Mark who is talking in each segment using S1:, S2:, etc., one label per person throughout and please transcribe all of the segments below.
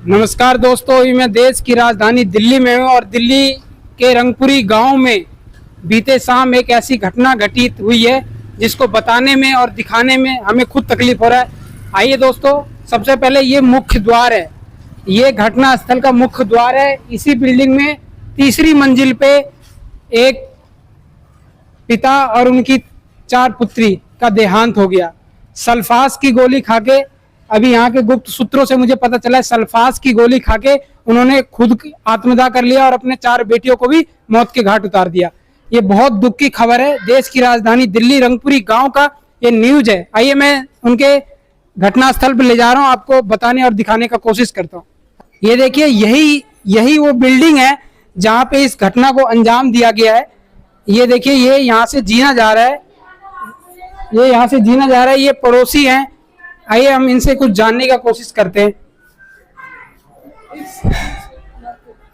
S1: नमस्कार दोस्तों, अभी मैं देश की राजधानी दिल्ली में हूँ और दिल्ली के रंगपुरी गांव में बीते शाम एक ऐसी घटना घटित हुई है जिसको बताने में और दिखाने में हमें खुद तकलीफ हो रहा है। आइए दोस्तों, सबसे पहले ये मुख्य द्वार है, ये घटना स्थल का मुख्य द्वार है। इसी बिल्डिंग में तीसरी मंजिल पे एक पिता और उनकी 4 पुत्री का देहांत हो गया। सल्फास की गोली खाके, अभी यहाँ के गुप्त सूत्रों से मुझे पता चला है, सल्फास की गोली खाके उन्होंने खुद आत्मदाह कर लिया और अपने 4 बेटियों को भी मौत के घाट उतार दिया। ये बहुत दुख की खबर है। देश की राजधानी दिल्ली रंगपुरी गांव का ये न्यूज है। आइए मैं उनके घटनास्थल पर ले जा रहा हूँ, आपको बताने और दिखाने का कोशिश करता हूँ। ये देखिए, यही वो बिल्डिंग है जहाँ पे इस घटना को अंजाम दिया गया है। ये देखिए, ये यहाँ से जीना जा रहा है, ये यहाँ से जीना जा रहा है। ये पड़ोसी हैं, आइए हम इनसे कुछ जानने का कोशिश करते हैं।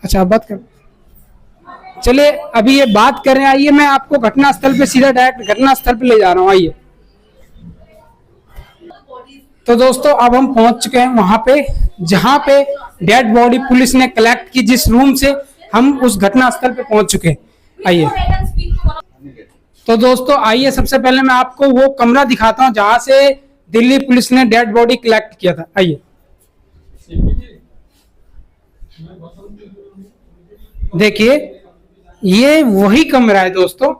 S1: अच्छा, बात कर, चलिए अभी ये बात कर रहे हैं। आइए मैं आपको घटनास्थल पे सीधा डायरेक्ट घटनास्थल पे ले जा रहा हूँ। आइए। तो दोस्तों, अब हम पहुंच चुके हैं वहां पे जहां पे डेड बॉडी पुलिस ने कलेक्ट की, जिस रूम से हम उस घटनास्थल पे पहुंच चुके हैं। आइए। तो दोस्तों आइए, सबसे पहले मैं आपको वो कमरा दिखाता हूं जहां से दिल्ली पुलिस ने डेड बॉडी कलेक्ट किया था। आइए। देखिए, ये वही कमरा है दोस्तों,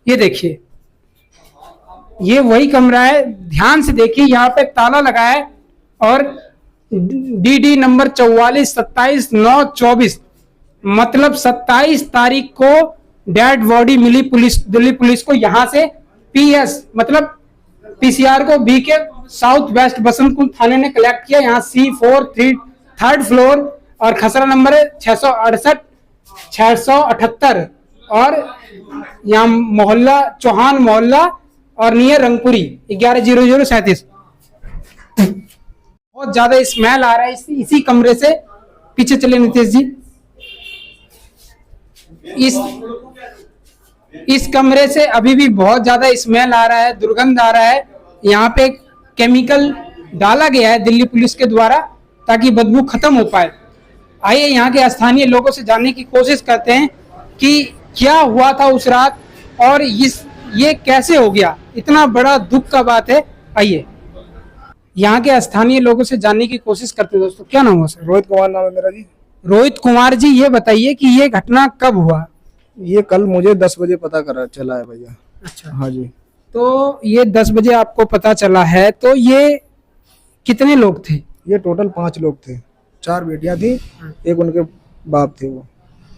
S1: ये देखिए, ये वही कमरा है। ध्यान से देखिए, यहाँ पे ताला लगा है और DD नंबर 4427/9/24, मतलब 27 तारीख को डेड बॉडी मिली दिल्ली पुलिस को। यहाँ से PS मतलब PCR को B के साउथ वेस्ट बसंतकुंज थाने ने कलेक्ट किया। यहाँ C4 3rd फ्लोर और खसरा नंबर है 668 678 और यहाँ मोहल्ला चौहान मोहल्ला और नियर रंगपुरी 110037। बहुत ज्यादा स्मेल आ रहा है इसी कमरे से। पीछे चले नितेश जी। इस कमरे से अभी भी बहुत ज्यादा स्मेल आ रहा है, दुर्गंध आ रहा है। यहाँ पे केमिकल डाला गया है दिल्ली पुलिस के द्वारा ताकि बदबू खत्म हो पाए। आइए यहाँ के स्थानीय लोगों से जानने की कोशिश करते हैं कि क्या हुआ था उस रात और ये कैसे हो गया। इतना बड़ा दुख का बात है। आइए यहाँ के स्थानीय लोगों से जानने की कोशिश करते हैं। दोस्तों, क्या नाम हुआ सर?
S2: रोहित कुमार नाम है मेरा जी।
S1: रोहित कुमार जी, ये बताइए कि ये घटना कब हुआ?
S2: ये कल मुझे 10 बजे पता चला है भैया।
S1: अच्छा,
S2: हाँ जी।
S1: तो ये 10 बजे आपको पता चला है, तो ये कितने लोग थे?
S2: ये टोटल 5 लोग थे। 4 बेटियां थी, एक उनके बाप थे। वो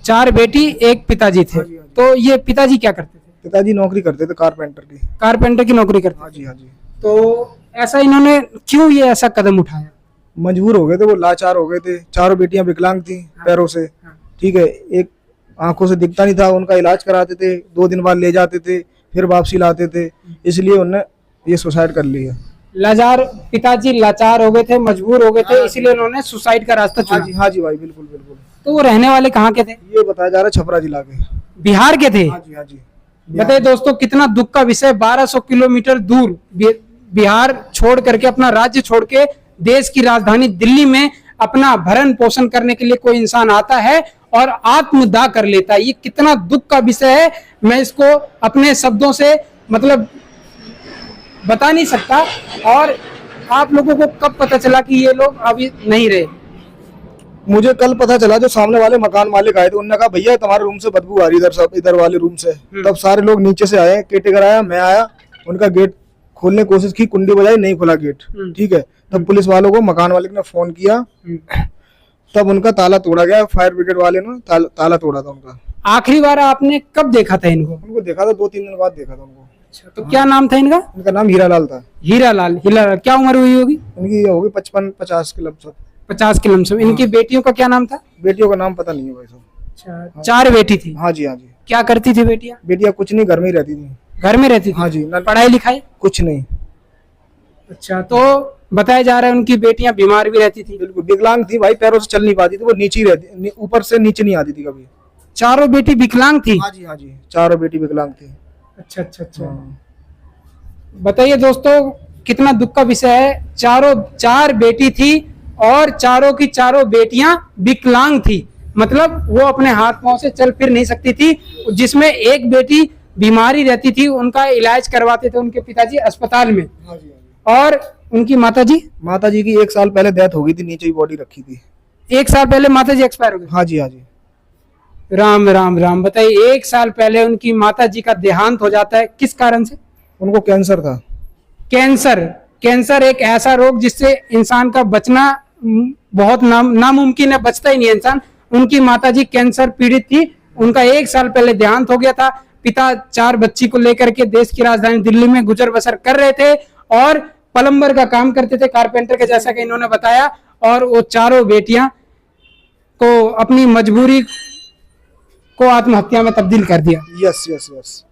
S1: 4 बेटी, एक पिताजी थे।
S2: हाँ जी, हाँ जी।
S1: तो ये पिताजी क्या करते थे?
S2: पिताजी नौकरी करते थे,
S1: कारपेंटर की नौकरी करते।
S2: हाँ जी, हाँ जी।
S1: तो ऐसा इन्होंने क्यों ये ऐसा कदम उठाया?
S2: मजबूर हो गए थे, वो लाचार हो गए थे। 4 बेटियां विकलांग थी पैरों से। ठीक है, एक आंखों से दिखता नहीं था, उनका इलाज कराते थे, 2 दिन बाद ले जाते थे, फिर वापसी लाते थे, इसलिए उन्होंने ये सुसाइड कर लिया।
S1: पिताजी लाचार हो गए थे, मजबूर हो गए थे, इसीलिए उन्होंने सुसाइड का रास्ता चुना।
S2: हाँ जी भाई, बिल्कुल बिल्कुल।
S1: तो वो रहने वाले कहाँ के थे?
S2: ये बताया जा रहा है छपरा जिला के,
S1: बिहार के थे।
S2: हाँ जी, हाँ जी।
S1: बताइए दोस्तों, कितना दुख का विषय। 1200 किलोमीटर दूर बिहार छोड़ करके, अपना राज्य छोड़ के देश की राजधानी दिल्ली में अपना भरण पोषण करने के लिए कोई इंसान आता है और आत्मदाह कर लेता है। ये कितना दुख का विषय है, मैं इसको अपने शब्दों से मतलब बता नहीं सकता। और आप लोगों को कब पता चला कि ये लोग अभी नहीं रहे?
S2: मुझे कल पता चला, जो सामने वाले मकान मालिक आए थे, उन्होंने कहा भैया तुम्हारे रूम से बदबू आ रही इधर वाले रूम से। तब सारे लोग नीचे से आए, केटेगर आया, मैं आया, उनका गेट खोलने की कोशिश की, कुंडी बजाई, नहीं खुला गेट। ठीक है, तब पुलिस वालों को मकान मालिक ने फोन किया, तब उनका ताला तोड़ा गया। फायर ब्रिगेड वाले ने ताला तोड़ा था उनका।
S1: आखिरी बार आपने कब देखा था इनको?
S2: उनको देखा था 2-3 दिन बाद देखा था उनको।
S1: अच्छा, तो क्या नाम था इनका?
S2: इनका नाम हीरालाल था।
S1: हीरालाल। क्या उम्र हुई होगी
S2: इनकी? होगी 55-50 के लमसम।
S1: 50 के लमसम। इनकी बेटियों का क्या नाम था?
S2: बेटियों का नाम पता नहीं है भाई साहब।
S1: अच्छा, 4 बेटी थी?
S2: हाँ जी, हाँ जी।
S1: क्या करती थी बेटियां?
S2: बेटियां कुछ नहीं, घर में ही रहती थी।
S1: घर में रहती थी?
S2: हाँ जी।
S1: पढ़ाई लिखाई?
S2: कुछ नहीं।
S1: अच्छा, तो बताया जा रहा है उनकी बेटियां बीमार भी रहती थी?
S2: बिल्कुल विकलांग थी भाई, पैरों से चल नहीं पाती थी, वो नीचे ही रहती, ऊपर से नीचे नहीं आती थी कभी।
S1: 4 बेटी विकलांग थी?
S2: हाँ जी, हाँ जी, 4 बेटी विकलांग थी।
S1: अच्छा अच्छा अच्छा। बताइए दोस्तों, कितना दुख का विषय है। 4 बेटी थी और चारों की चारों बेटियां विकलांग थी, मतलब वो अपने हाथ पांव से चल फिर नहीं सकती थी, जिसमें एक बेटी बीमारी रहती थी, उनका इलाज करवाते थे उनके पिताजी अस्पताल में।
S2: हाँ जी,
S1: और उनकी माता जी
S2: की 1 साल पहले डेथ हो गई थी, नीचे ही बॉडी रखी थी।
S1: 1 साल पहले माता जी एक्सपायर हो गई।
S2: हाँ जी, हाँ जी।
S1: राम राम राम, बताइए 1 साल पहले उनकी माता जी का देहांत हो जाता है, किस कारण से?
S2: उनको कैंसर था।
S1: कैंसर एक ऐसा रोग जिससे इंसान का बचना बहुत नामुमकिन है, बचता ही नहीं है इंसान। उनकी माताजी कैंसर पीड़ित थी, उनका 1 साल पहले देहांत हो गया था। पिता 4 बच्ची को लेकर के देश की राजधानी दिल्ली में गुजर बसर कर रहे थे और प्लम्बर का काम करते थे, कारपेंटर के, जैसा कि इन्होंने बताया। और वो चारों बेटियां को अपनी मजबूरी को आत्महत्या में तब्दील कर दिया।
S2: Yes yes yes.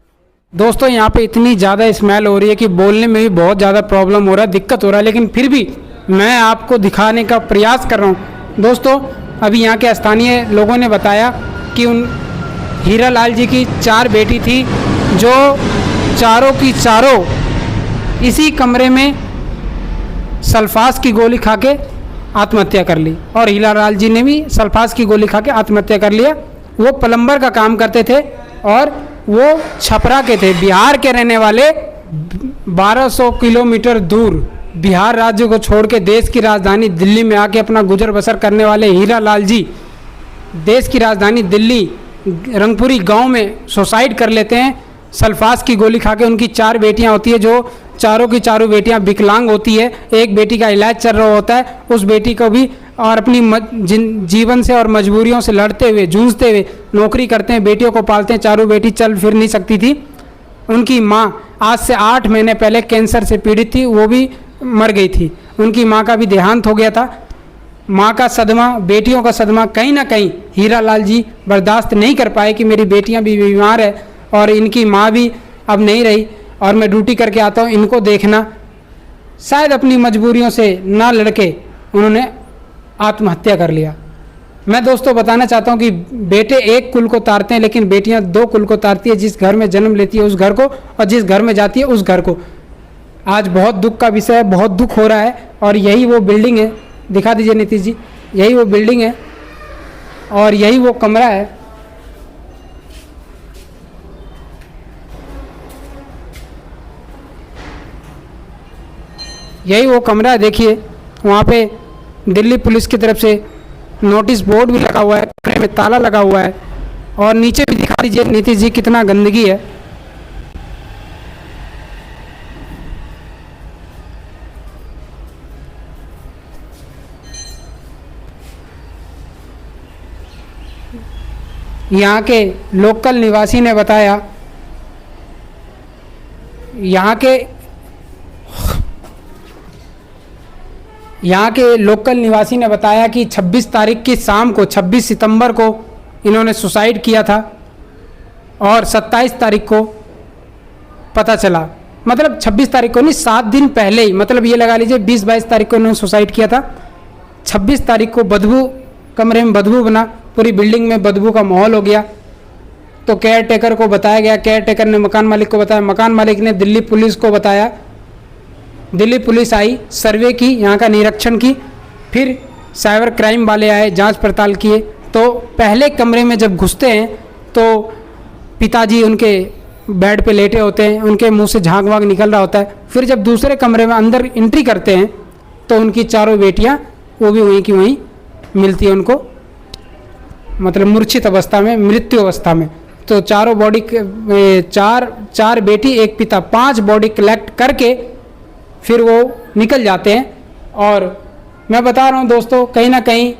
S1: दोस्तों यहाँ पे इतनी ज़्यादा स्मेल हो रही है कि बोलने में भी बहुत ज़्यादा प्रॉब्लम हो रहा है, दिक्कत हो रहा है, लेकिन फिर भी मैं आपको दिखाने का प्रयास कर रहा हूँ। दोस्तों अभी यहाँ के स्थानीय लोगों ने बताया कि उन हीरा लाल जी की 4 बेटी थी, जो चारों की चारों इसी कमरे में सल्फास की गोली खा के आत्महत्या कर ली। और हीरा लाल जी ने भी सल्फास की गोली खा के आत्महत्या कर लिया। वो प्लम्बर का काम करते थे और वो छपरा के थे, बिहार के रहने वाले। 1200 किलोमीटर दूर बिहार राज्य को छोड़ के देश की राजधानी दिल्ली में आके अपना गुजर बसर करने वाले हीरा लाल जी देश की राजधानी दिल्ली रंगपुरी गांव में सुसाइड कर लेते हैं सल्फास की गोली खा के। उनकी 4 बेटियां होती है, जो चारों की चारों बेटियां विकलांग होती है। एक बेटी का इलाज चल रहा होता है, उस बेटी को भी, और अपनी जीवन से और मजबूरियों से लड़ते हुए, जूझते हुए नौकरी करते हैं, बेटियों को पालते हैं। चारों बेटी चल फिर नहीं सकती थी। उनकी माँ आज से 8 महीने पहले कैंसर से पीड़ित थी, वो भी मर गई थी। उनकी माँ का भी देहांत हो गया था। माँ का सदमा, बेटियों का सदमा कहीं ना कहीं हीरा लाल जी बर्दाश्त नहीं कर पाए कि मेरी बेटियां भी बीमार है और इनकी माँ भी अब नहीं रही और मैं ड्यूटी करके आता हूँ इनको देखना। शायद अपनी मजबूरियों से ना लड़के उन्होंने आत्महत्या कर लिया। मैं दोस्तों बताना चाहता हूँ कि बेटे एक कुल को तारते हैं, लेकिन बेटियां 2 कुल को तारती है। जिस घर में जन्म लेती है उस घर को, और जिस घर में जाती है उस घर को। आज बहुत दुख का विषय है, बहुत दुख हो रहा है। और यही वो बिल्डिंग है, दिखा दीजिए नीतीश जी, यही वो बिल्डिंग है और यही वो कमरा है। यही वो कमरा है, देखिए वहाँ पे दिल्ली पुलिस की तरफ से नोटिस बोर्ड भी लगा हुआ है, कमरे में ताला लगा हुआ है। और नीचे भी दिखा दीजिए नीतीश जी कितना गंदगी है। यहाँ के लोकल निवासी ने बताया, यहाँ के लोकल निवासी ने बताया कि 26 तारीख की शाम को, 26 सितंबर को इन्होंने सुसाइड किया था और 27 तारीख को पता चला, मतलब 26 तारीख को नहीं, 7 दिन पहले ही, मतलब ये लगा लीजिए 20-22 तारीख को इन्होंने सुसाइड किया था। 26 तारीख को बदबू, कमरे में बदबू बना, पूरी बिल्डिंग में बदबू का माहौल हो गया। तो केयर टेकर को बताया गया, केयर टेकर ने मकान मालिक को बताया, मकान मालिक ने दिल्ली पुलिस को बताया। दिल्ली पुलिस आई, सर्वे की, यहाँ का निरीक्षण की, फिर साइबर क्राइम वाले आए, जांच पड़ताल किए। तो पहले कमरे में जब घुसते हैं तो पिताजी उनके बेड पे लेटे होते हैं, उनके मुंह से झाग वाग निकल रहा होता है। फिर जब दूसरे कमरे में अंदर एंट्री करते हैं तो उनकी 4 बेटियाँ वो भी वहीं की वहीं मिलती है उनको, मतलब मूर्छित अवस्था में, मृत्यु अवस्था में। तो चारों बॉडी, 4 बेटी एक पिता, 5 बॉडी कलेक्ट करके फिर वो निकल जाते हैं। और मैं बता रहा हूँ दोस्तों, कहीं ना कहीं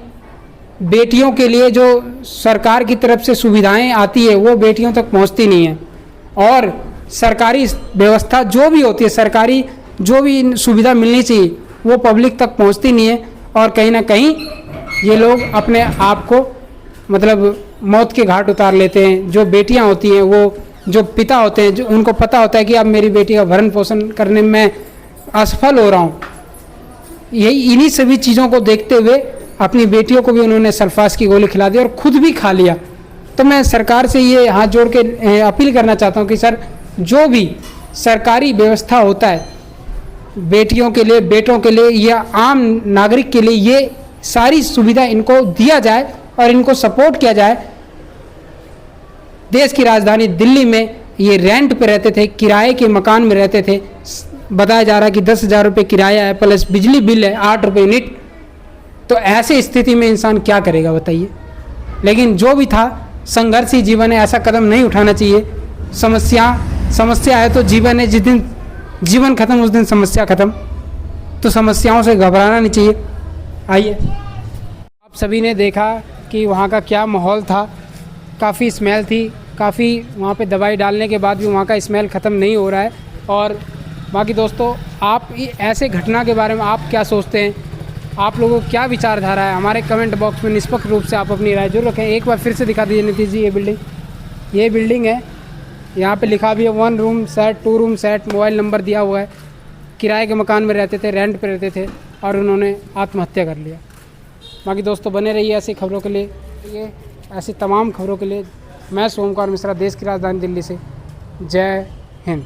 S1: बेटियों के लिए जो सरकार की तरफ से सुविधाएं आती है वो बेटियों तक पहुँचती नहीं है। और सरकारी व्यवस्था जो भी होती है, सरकारी जो भी सुविधा मिलनी चाहिए वो पब्लिक तक पहुँचती नहीं है। और कहीं ना कहीं ये लोग अपने आप को मतलब मौत के घाट उतार लेते हैं। जो बेटियां होती हैं, वो जो पिता होते हैं, जो उनको पता होता है कि अब मेरी बेटी का भरण पोषण करने में मैं असफल हो रहा हूँ, यही इन्हीं सभी चीज़ों को देखते हुए अपनी बेटियों को भी उन्होंने सल्फास की गोली खिला दी और खुद भी खा लिया। तो मैं सरकार से ये हाथ जोड़ के अपील करना चाहता हूँ कि सर, जो भी सरकारी व्यवस्था होता है बेटियों के लिए, बेटों के लिए या आम नागरिक के लिए, ये सारी सुविधा इनको दिया जाए और इनको सपोर्ट किया जाए। देश की राजधानी दिल्ली में ये रेंट पे रहते थे, किराए के मकान में रहते थे। बताया जा रहा है कि 10,000 रुपये किराया है, प्लस बिजली बिल है 8 रुपये यूनिट। तो ऐसे स्थिति में इंसान क्या करेगा बताइए। लेकिन जो भी था, संघर्षी जीवन है, ऐसा कदम नहीं उठाना चाहिए। समस्या है तो जीवन है, जिस दिन जीवन खत्म उस दिन समस्या खत्म। तो समस्याओं से घबराना नहीं चाहिए। आइए, आप सभी ने देखा कि वहाँ का क्या माहौल था। काफ़ी स्मेल थी, काफ़ी वहाँ पे दवाई डालने के बाद भी वहाँ का स्मेल ख़त्म नहीं हो रहा है। और बाकी दोस्तों, आप ऐसे घटना के बारे में आप क्या सोचते हैं, आप लोगों को क्या विचारधारा है, हमारे कमेंट बॉक्स में निष्पक्ष रूप से आप अपनी राय जरूर रखें। एक बार फिर से दिखा दीजिए नीतीश जी, ये बिल्डिंग है। यहाँ पे लिखा भी है 1 room set, 2 room set, mobile number दिया हुआ है। किराए के मकान में रहते थे, रेंट पे रहते थे और उन्होंने आत्महत्या कर लिया। बाकी दोस्तों, बने रहिए ऐसी खबरों के लिए, ये ऐसी तमाम खबरों के लिए। मैं सोमकुमार मिश्रा, देश की राजधानी दिल्ली से। जय हिंद।